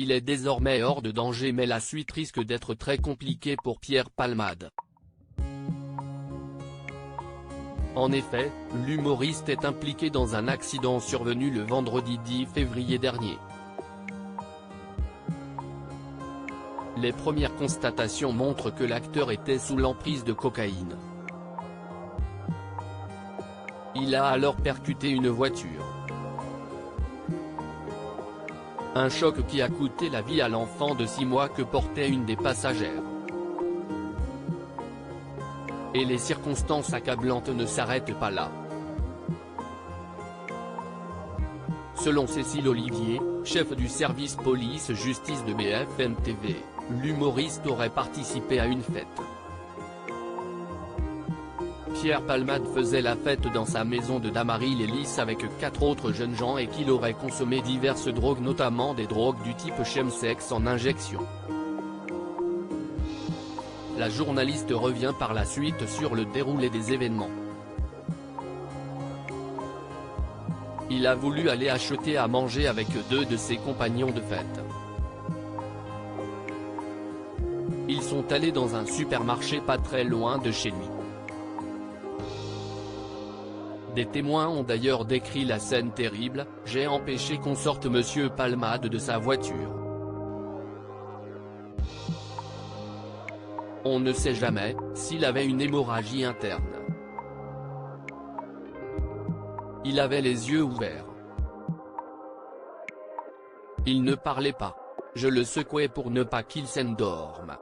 Il est désormais hors de danger, mais la suite risque d'être très compliquée pour Pierre Palmade. En effet, l'humoriste est impliqué dans un accident survenu le vendredi 10 février dernier. Les premières constatations montrent que l'acteur était sous l'emprise de cocaïne. Il a alors percuté une voiture. Un choc qui a coûté la vie à l'enfant de 6 mois que portait une des passagères. Et les circonstances accablantes ne s'arrêtent pas là. Selon Cécile Olivier, chef du service police-justice de BFM TV, l'humoriste aurait participé à une fête. Pierre Palmade faisait la fête dans sa maison de Damary-les-Lys avec 4 autres jeunes gens et qu'il aurait consommé diverses drogues, notamment des drogues du type chemsex en injection. La journaliste revient par la suite sur le déroulé des événements. Il a voulu aller acheter à manger avec 2 de ses compagnons de fête. Ils sont allés dans un supermarché pas très loin de chez lui. Des témoins ont d'ailleurs décrit la scène terrible. « J'ai empêché qu'on sorte Monsieur Palmade de sa voiture. On ne sait jamais s'il avait une hémorragie interne. Il avait les yeux ouverts. Il ne parlait pas. Je le secouais pour ne pas qu'il s'endorme.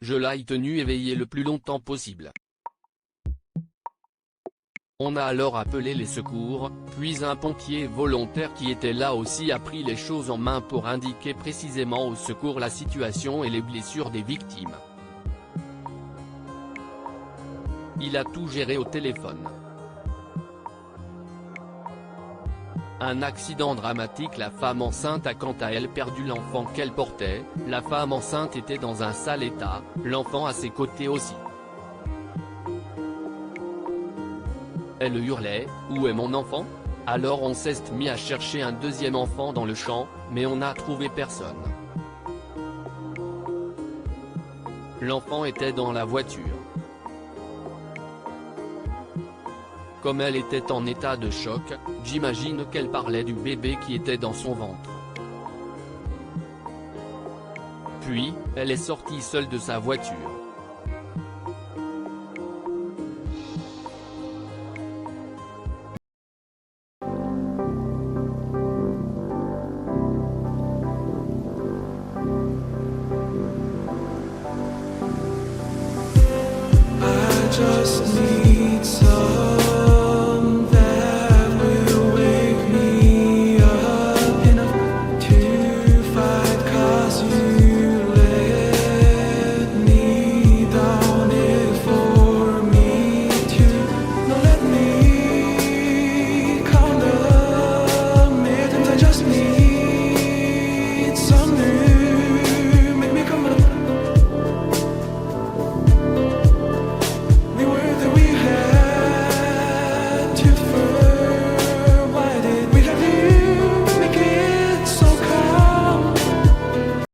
Je l'ai tenu éveillé le plus longtemps possible. On a alors appelé les secours, puis un pompier volontaire qui était là aussi a pris les choses en main pour indiquer précisément au secours la situation et les blessures des victimes. Il a tout géré au téléphone. Un accident dramatique. La femme enceinte a quant à elle perdu l'enfant qu'elle portait. La femme enceinte était dans un sale état, l'enfant à ses côtés aussi. Elle hurlait « Où est mon enfant ?» Alors on s'est mis à chercher un deuxième enfant dans le champ, mais on n'a trouvé personne. L'enfant était dans la voiture. Comme elle était en état de choc, j'imagine qu'elle parlait du bébé qui était dans son ventre. Puis, elle est sortie seule de sa voiture. Just need some